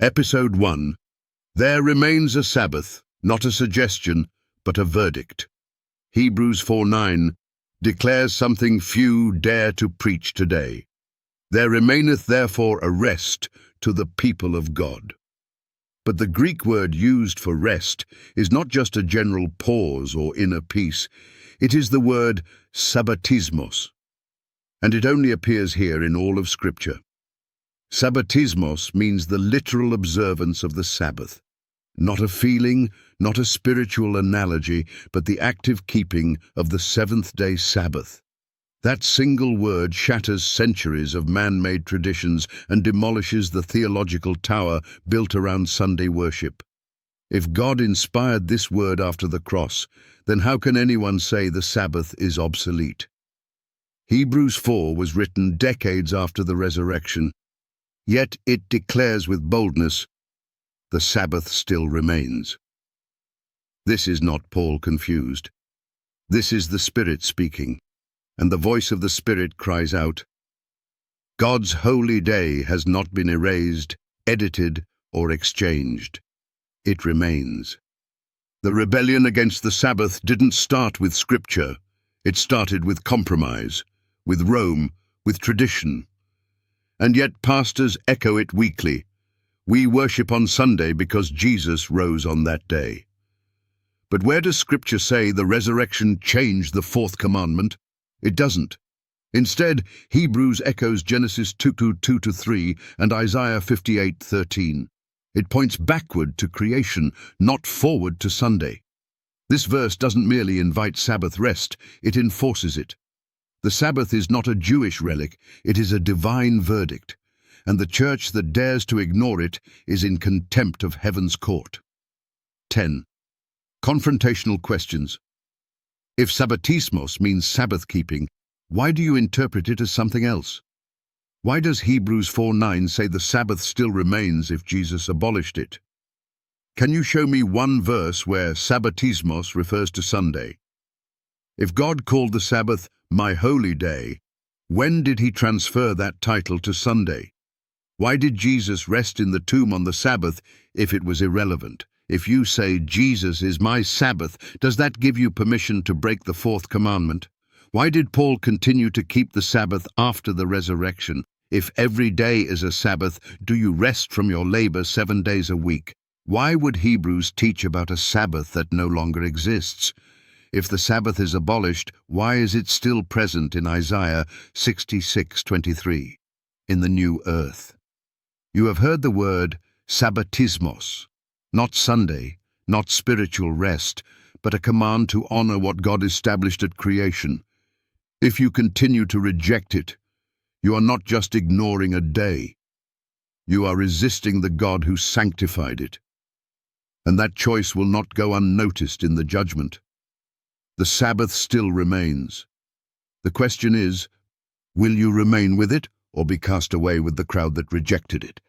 Episode 1. There remains a Sabbath, not a suggestion, but a verdict. Hebrews 4:9 declares something few dare to preach today. There remaineth therefore a rest to the people of God. But the Greek word used for rest is not just a general pause or inner peace. It is the word Sabbatismos, and it only appears here in all of Scripture. Sabbatismos means the literal observance of the Sabbath, not a feeling, not a spiritual analogy, but the active keeping of the seventh-day Sabbath. That single word shatters centuries of man-made traditions and demolishes the theological tower built around Sunday worship. If God inspired this word after the cross, then how can anyone say the Sabbath is obsolete? Hebrews 4 was written decades after the resurrection, yet it declares with boldness, the Sabbath still remains. This is not Paul confused. This is the Spirit speaking, and the voice of the Spirit cries out, God's holy day has not been erased, edited, or exchanged. It remains. The rebellion against the Sabbath didn't start with Scripture. It started with compromise, with Rome, with tradition. And yet pastors echo it weekly. We worship on Sunday because Jesus rose on that day. But where does Scripture say the resurrection changed the fourth commandment? It doesn't. Instead, Hebrews echoes Genesis 2:2-3 and Isaiah 58:13. It points backward to creation, not forward to Sunday. This verse doesn't merely invite Sabbath rest, it enforces it. The Sabbath is not a Jewish relic, it is a divine verdict, and the church that dares to ignore it is in contempt of heaven's court. 10. Confrontational questions. If Sabbatismos means Sabbath-keeping, why do you interpret it as something else? Why does Hebrews 4:9 say the Sabbath still remains if Jesus abolished it? Can you show me one verse where Sabbatismos refers to Sunday? If God called the Sabbath my holy day, when did he transfer that title to Sunday? Why did Jesus rest in the tomb on the Sabbath if it was irrelevant? If you say Jesus is my Sabbath, does that give you permission to break the fourth commandment? Why did Paul continue to keep the Sabbath after the resurrection? If every day is a Sabbath, do you rest from your labor 7 days a week? Why would Hebrews teach about a Sabbath that no longer exists? If the Sabbath is abolished, why is it still present in Isaiah 66:23, in the new earth? You have heard the word Sabbatismos, not Sunday, not spiritual rest, but a command to honor what God established at creation. If you continue to reject it, you are not just ignoring a day. You are resisting the God who sanctified it. And that choice will not go unnoticed in the judgment. The Sabbath still remains. The question is, will you remain with it or be cast away with the crowd that rejected it?